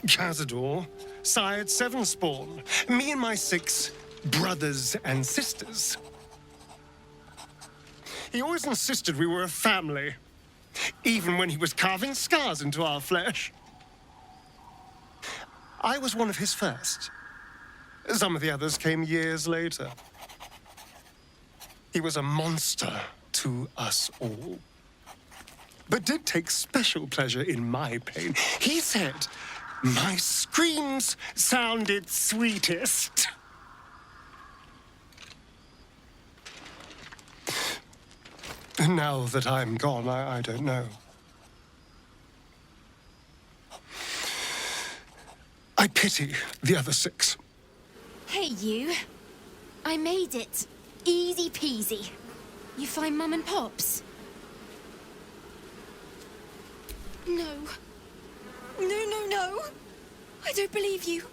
Cazador sired 7 spawn, me and my 6 brothers and sisters. He always insisted we were a family, even when he was carving scars into our flesh. I was one of his first. Some of the others came years later. He was a monster to us all, but did take special pleasure in my pain. He said my screams sounded sweetest. And now that I'm gone, I don't know. I pity the other 6. Hey, you. I made it. Easy peasy. You find Mum and Pops? No. No. I don't believe you.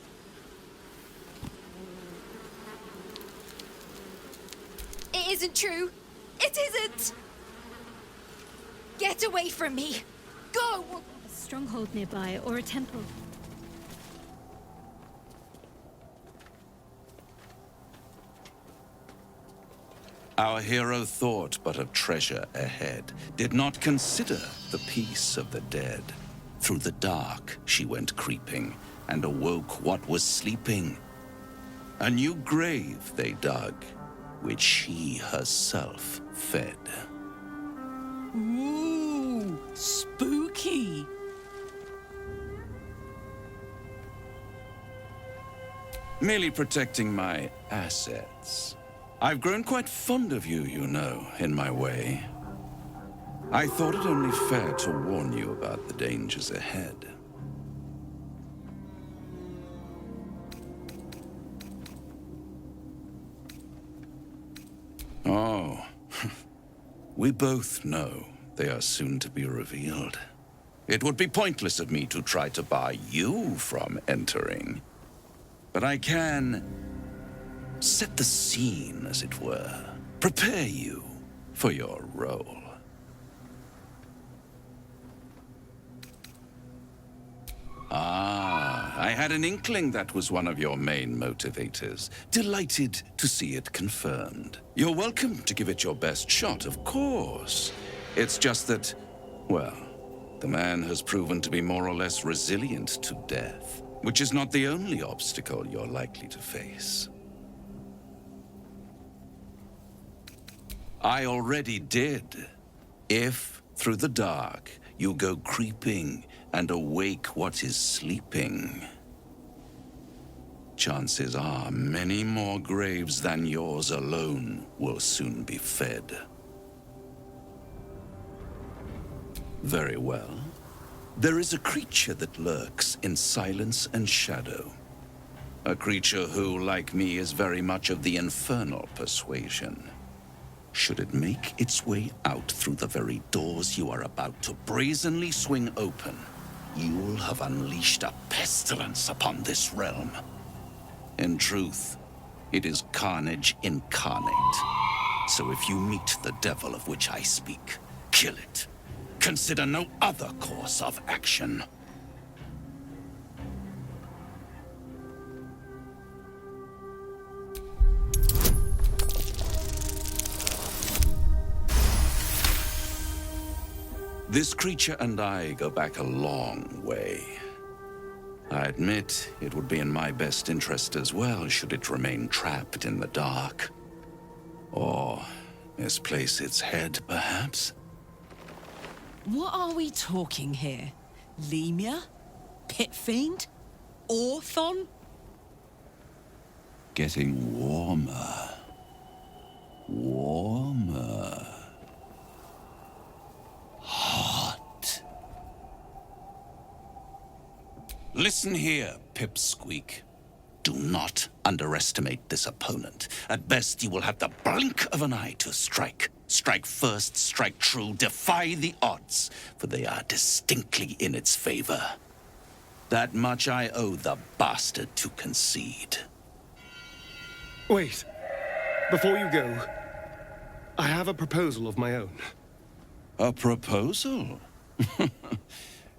It isn't true. It isn't. Get away from me. Go! A stronghold nearby, or a temple. Our hero thought but of treasure ahead, did not consider the peace of the dead. Through the dark she went creeping, and awoke what was sleeping. A new grave they dug, which she herself fed. Ooh, spooky. Merely protecting my assets. I've grown quite fond of you, you know, in my way. I thought it only fair to warn you about the dangers ahead. Oh, we both know they are soon to be revealed. It would be pointless of me to try to bar you from entering. But I can set the scene, as it were. Prepare you for your role. Ah, I had an inkling that was one of your main motivators. Delighted to see it confirmed. You're welcome to give it your best shot, of course. It's just that, well, the man has proven to be more or less resilient to death, which is not the only obstacle you're likely to face. I already did. If, through the dark, you go creeping and awake what is sleeping, chances are many more graves than yours alone will soon be fed. Very well. There is a creature that lurks in silence and shadow. A creature who, like me, is very much of the infernal persuasion. Should it make its way out through the very doors you are about to brazenly swing open, you'll have unleashed a pestilence upon this realm. In truth, it is carnage incarnate. So if you meet the devil of which I speak, kill it. Consider no other course of action. This creature and I go back a long way. I admit it would be in my best interest as well should it remain trapped in the dark. Or misplace its head, perhaps? What are we talking here? Lemur? Pit fiend? Orthon? Getting warmer. Warmer. Hot. Listen here, Pipsqueak. Do not underestimate this opponent. At best, you will have the blink of an eye to strike. Strike first, strike true, defy the odds, for they are distinctly in its favor. That much I owe the bastard to concede. Wait. Before you go, I have a proposal of my own. A proposal?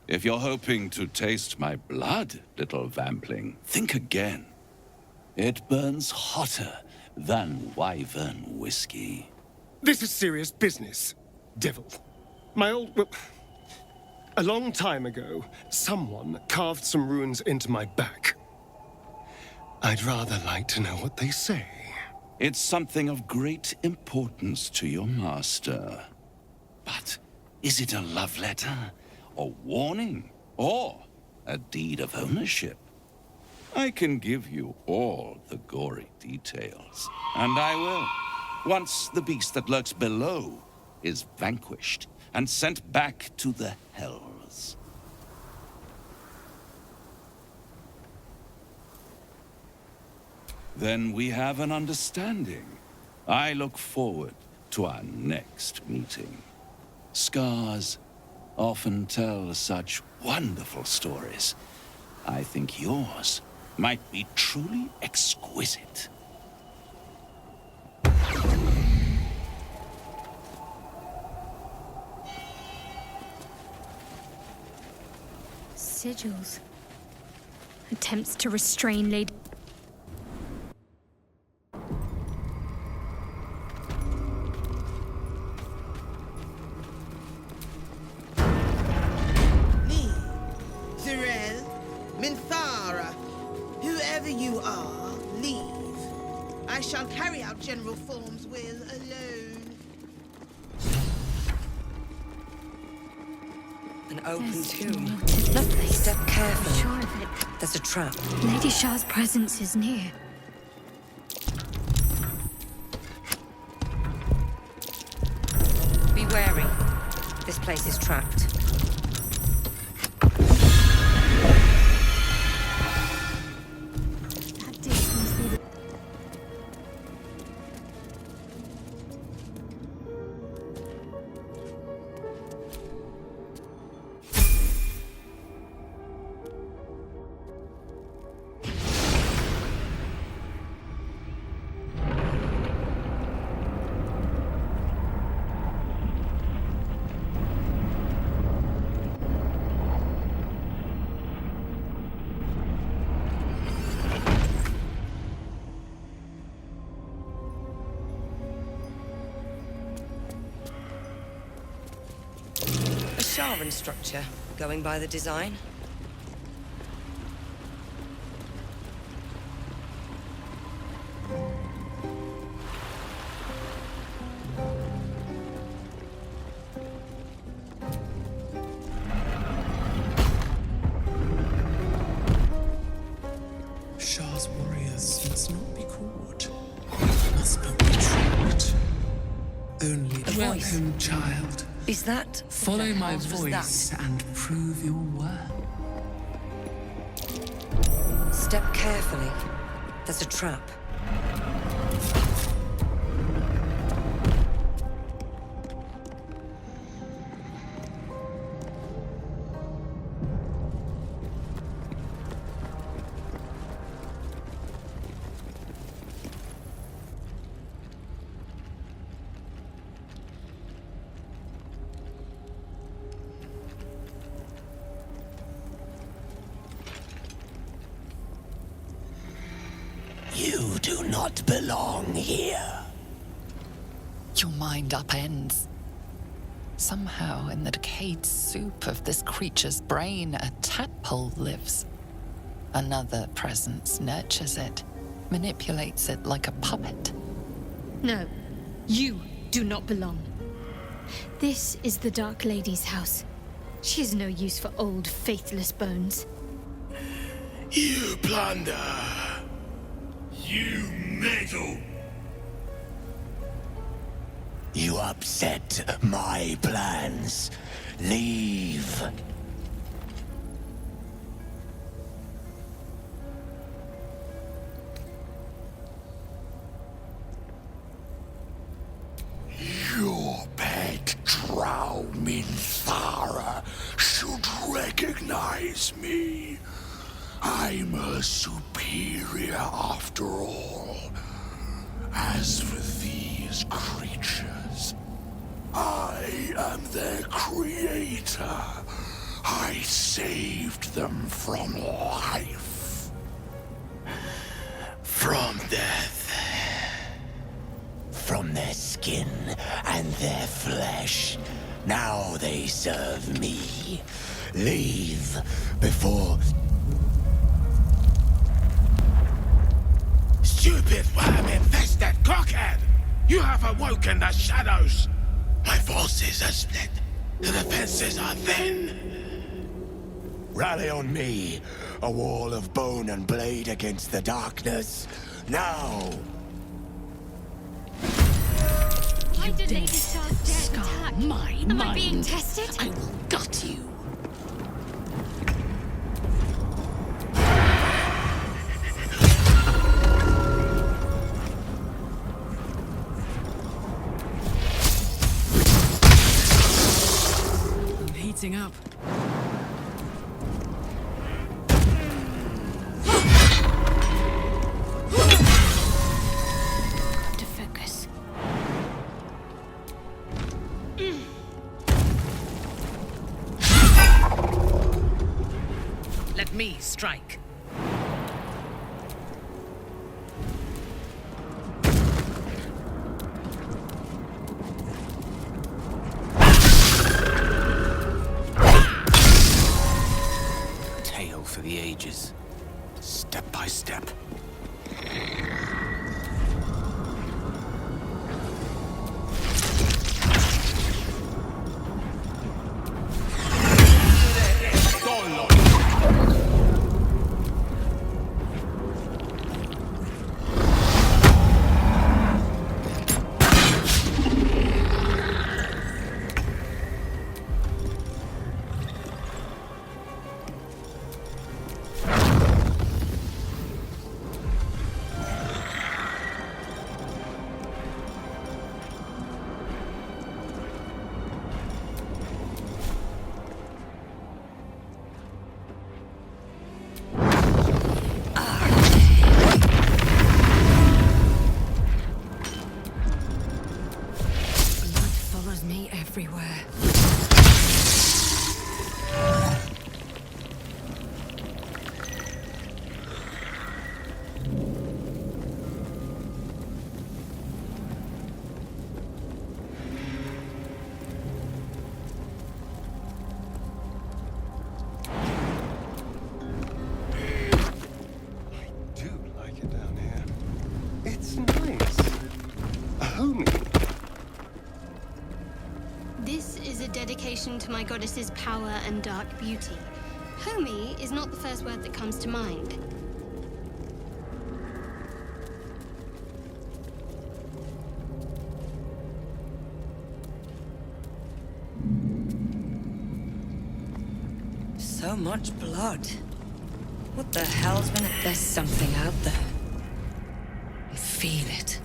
If you're hoping to taste my blood, little vampling, think again. It burns hotter than wyvern whiskey. This is serious business, devil. Well, a long time ago, someone carved some runes into my back. I'd rather like to know what they say. It's something of great importance to your master. But is it a love letter, a warning, or a deed of ownership? I can give you all the gory details, and I will, once the beast that lurks below is vanquished and sent back to the hells. Then we have an understanding. I look forward to our next meeting. Scars often tell such wonderful stories. I think yours might be truly exquisite. Sigils. Attempts to restrain Lady... Me, Zirel, Minthara, whoever you are, leave. I shall carry out General Form's will alone. An open There's tomb. more to this Lovely. place. Step carefully. Sure of it. There's a trap. Lady Shah's presence is near. Be wary. This place is trapped. That disc must be the... A Sharan structure, going by the design. Shah's warriors must not be caught. Must not be tracked. Only welcome, child. Is that... Follow my What was voice and prove your worth. that? Step carefully. There's a trap. You do not belong here. Your mind upends. Somehow, in the decayed soup of this creature's brain, a tadpole lives. Another presence nurtures it, manipulates it like a puppet. No, you do not belong. This is the Dark Lady's house. She is no use for old, faithless bones. You plunder. You meddle. You upset my plans. Leave. Your pet drow Minthara should recognize me. I'm a superior after all. As for these creatures, I am their creator. I saved them from life. From death. From their skin and their flesh. Now they serve me. Leave before... Stupid worm-infested cockhead! You have awoken the shadows! My forces are split. The defenses are thin. Rally on me. A wall of bone and blade against the darkness. Now! Why did Lady Char's dead attack? Am I being tested? I will gut you. I'm heating up. To focus. Let me strike. Tale for the ages. Step by step. Everywhere. I do like it down here. It's nice. Homey. This is a dedication to my goddess's power and dark beauty. Homey is not the first word that comes to mind. So much blood. What the hell's been... There's something out there. I feel it.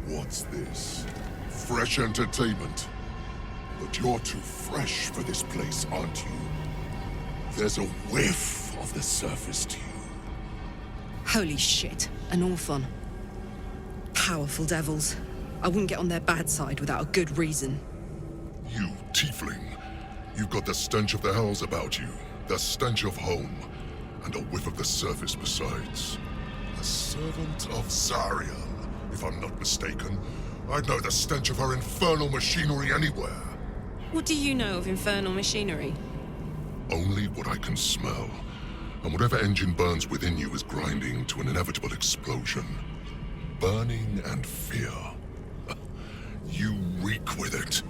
What's this? Fresh entertainment? But you're too fresh for this place, aren't you? There's a whiff of the surface to you. Holy shit, an Orthon. Powerful devils. I wouldn't get on their bad side without a good reason. You, tiefling. You've got the stench of the hells about you. The stench of home. And a whiff of the surface besides. A servant of Zariel, if I'm not mistaken. I'd know the stench of her infernal machinery anywhere. What do you know of infernal machinery? Only what I can smell. And whatever engine burns within you is grinding to an inevitable explosion. Burning and fear. You reek with it.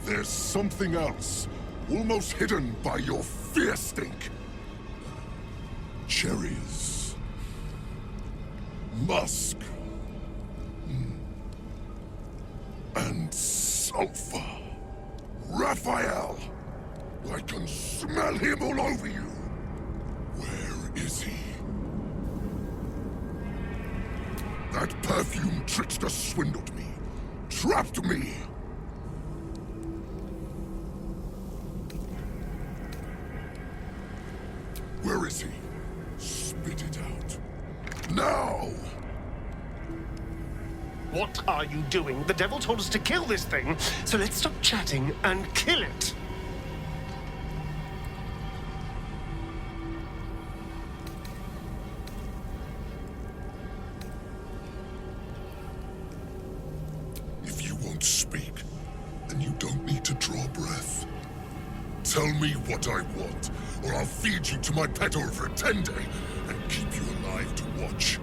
There's something else, almost hidden by your fear stink. Cherries. Musk. And sulfur. Raphael! I can smell him all over you. Where is he? That perfume trickster swindled me. Trapped me. Where is he? Spit it out. Now! What are you doing? The devil told us to kill this thing, so let's stop chatting and kill it. If you won't speak, then you don't need to draw breath. Tell me what I want, or I'll feed you to my pet over a 10-day and keep you alive to watch.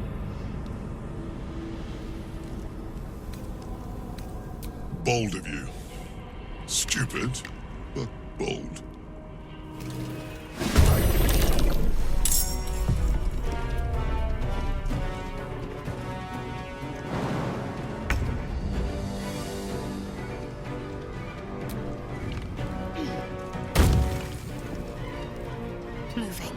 Bold of you. Stupid, but bold. Moving.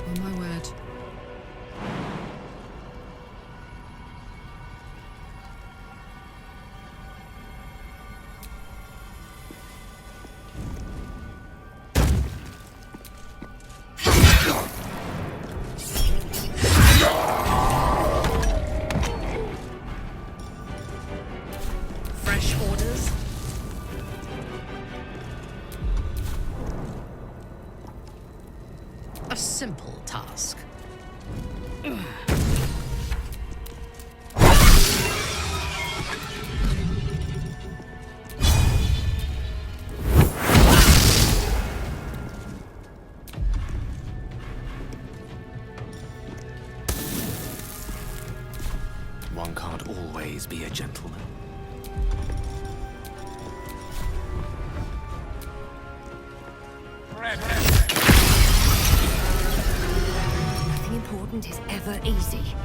Oh my word. Fresh orders? A simple task. One can't always be a gentleman. Nothing important is ever easy.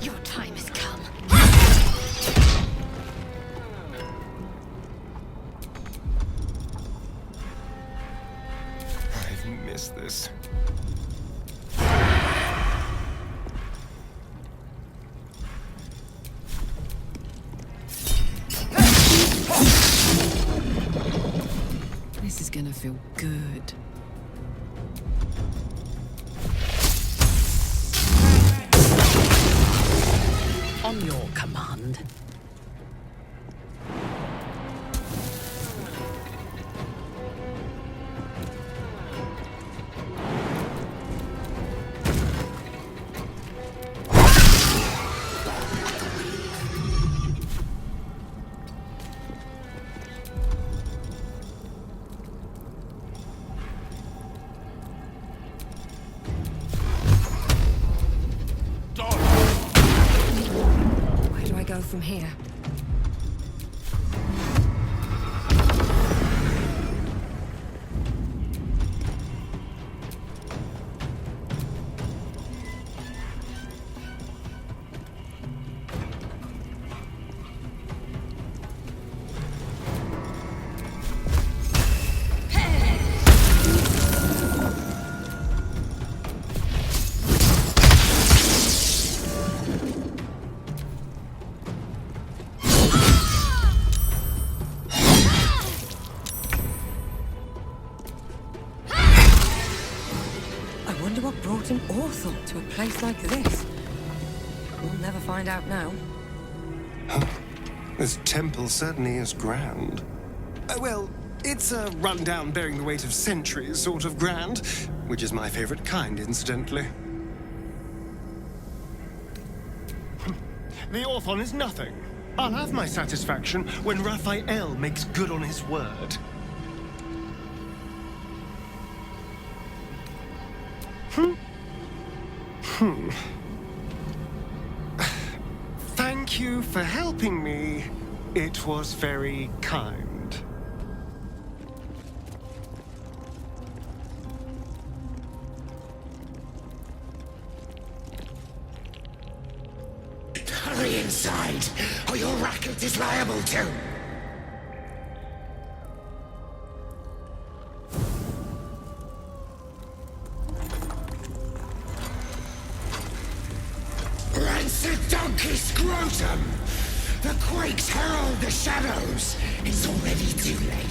Your time has come. I've missed this. This is gonna feel good. On your command. Where do I go from here? I wonder what brought an author to a place like this. We'll never find out now. This temple certainly is grand. Well, it's a rundown bearing the weight of centuries sort of grand, which is my favorite kind, incidentally. The Orthon is nothing. I'll have my satisfaction when Raphael makes good on his word. Thank you for helping me. It was very kind. Hurry inside, or your racket is liable to. Rancid donkey scrotum! The quakes herald the shadows. It's already too late.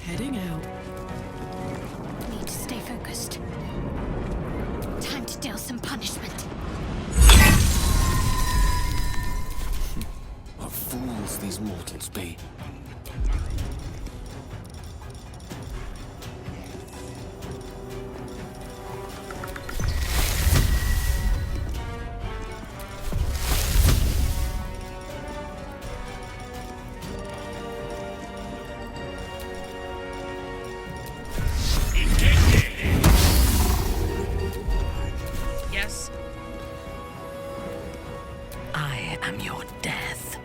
Heading out. Need to stay focused. Time to deal some punishment. What fools these mortals be. Yes? I am your death.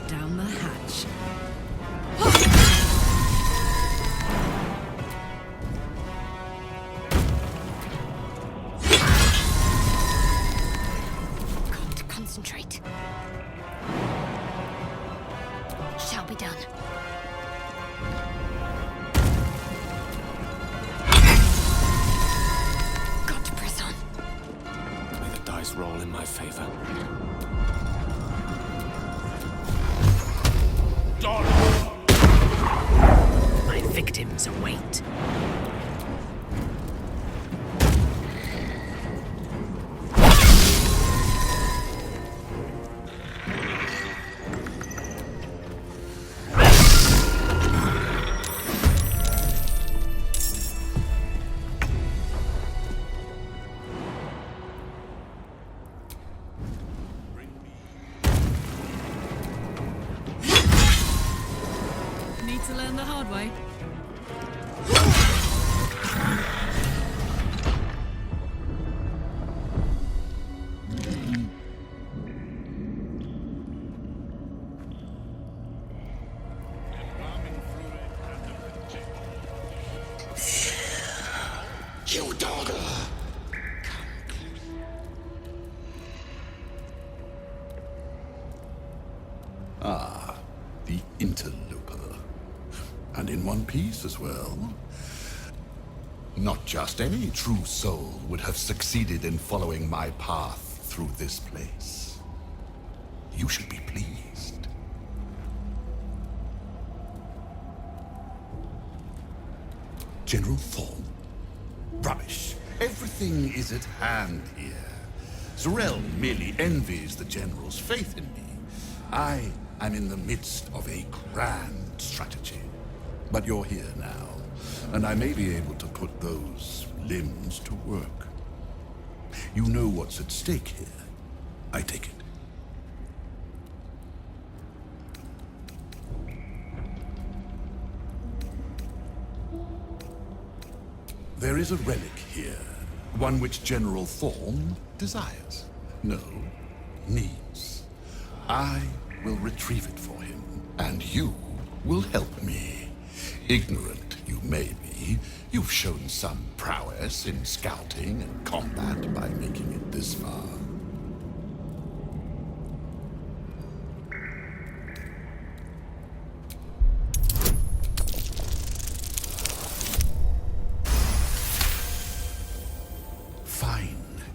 Down the hatch. Can't concentrate. Shall be done. Got to press on. May the dice roll in my favor. My victims await. Need to learn the hard way. You dawdle! Ah, the interloper. and in one piece as well. Not just any true soul would have succeeded in following my path through this place. You should be pleased. General Thorn? Rubbish. Everything is at hand here. Zorel merely envies the General's faith in me. I am in the midst of a grand strategy. But you're here now, and I may be able to put those limbs to work. You know what's at stake here, I take it. There is a relic here, one which General Thorn desires. No, needs. I will retrieve it for him, and you will help me. Ignorant you may be, you've shown some prowess in scouting and combat by making it this far.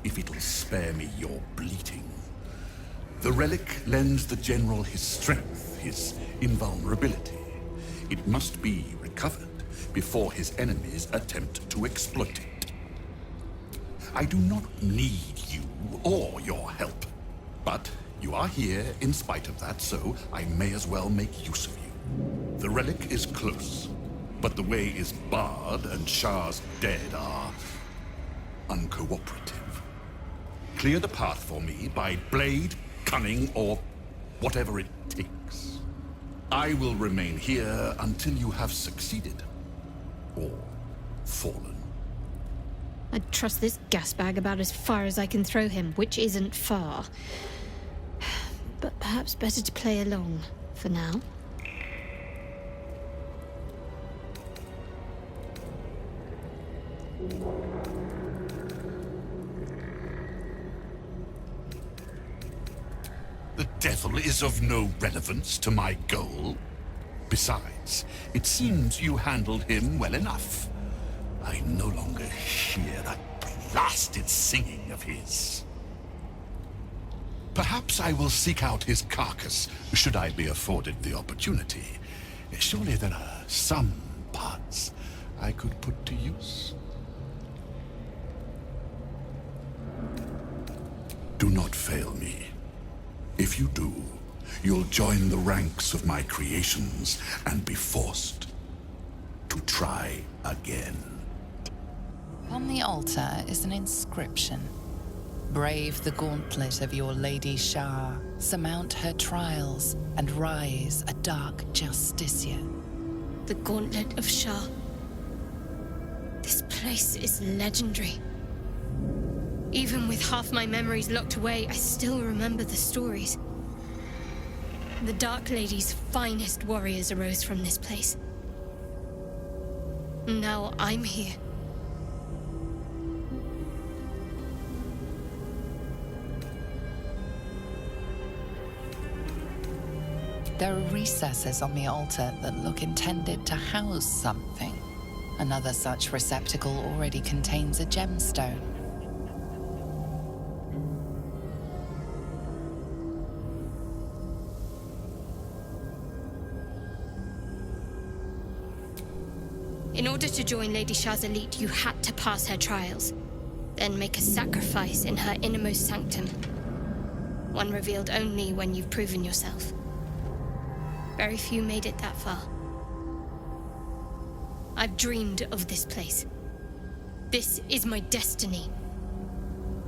If it'll spare me your bleating. The relic lends the General his strength, his invulnerability. It must be recovered before his enemies attempt to exploit it. I do not need you or your help, but you are here in spite of that, so I may as well make use of you. The relic is close, but the way is barred and Shah's dead are uncooperative. Clear the path for me by blade, cunning, or whatever it takes. I will remain here until you have succeeded. Or fallen. I'd trust this gas bag about as far as I can throw him, which isn't far. But perhaps better to play along for now. The devil is of no relevance to my goal. Besides, it seems you handled him well enough. I no longer hear that blasted singing of his. Perhaps I will seek out his carcass, should I be afforded the opportunity. Surely there are some parts I could put to use. Do not fail me. If you do, you'll join the ranks of my creations and be forced to try again. On the altar is an inscription. Brave the gauntlet of your Lady Shah, surmount her trials, and rise a dark justiciar. The Gauntlet of Shah. This place is legendary. Even with half my memories locked away, I still remember the stories. The Dark Lady's finest warriors arose from this place. Now I'm here. There are recesses on the altar that look intended to house something. Another such receptacle already contains a gemstone. In order to join Lady Shah's elite, you had to pass her trials, then make a sacrifice in her innermost sanctum. One revealed only when you've proven yourself. Very few made it that far. I've dreamed of this place. This is my destiny.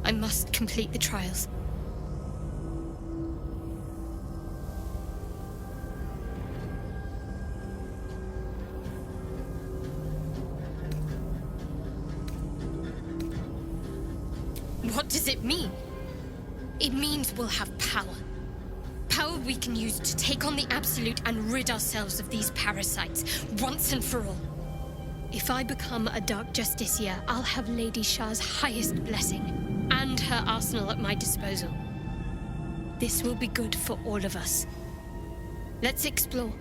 I must complete the trials. What does it mean? It means we'll have power. Power we can use to take on the Absolute and rid ourselves of these parasites, once and for all. If I become a Dark Justiciar, I'll have Lady Shah's highest blessing, and her arsenal at my disposal. This will be good for all of us. Let's explore.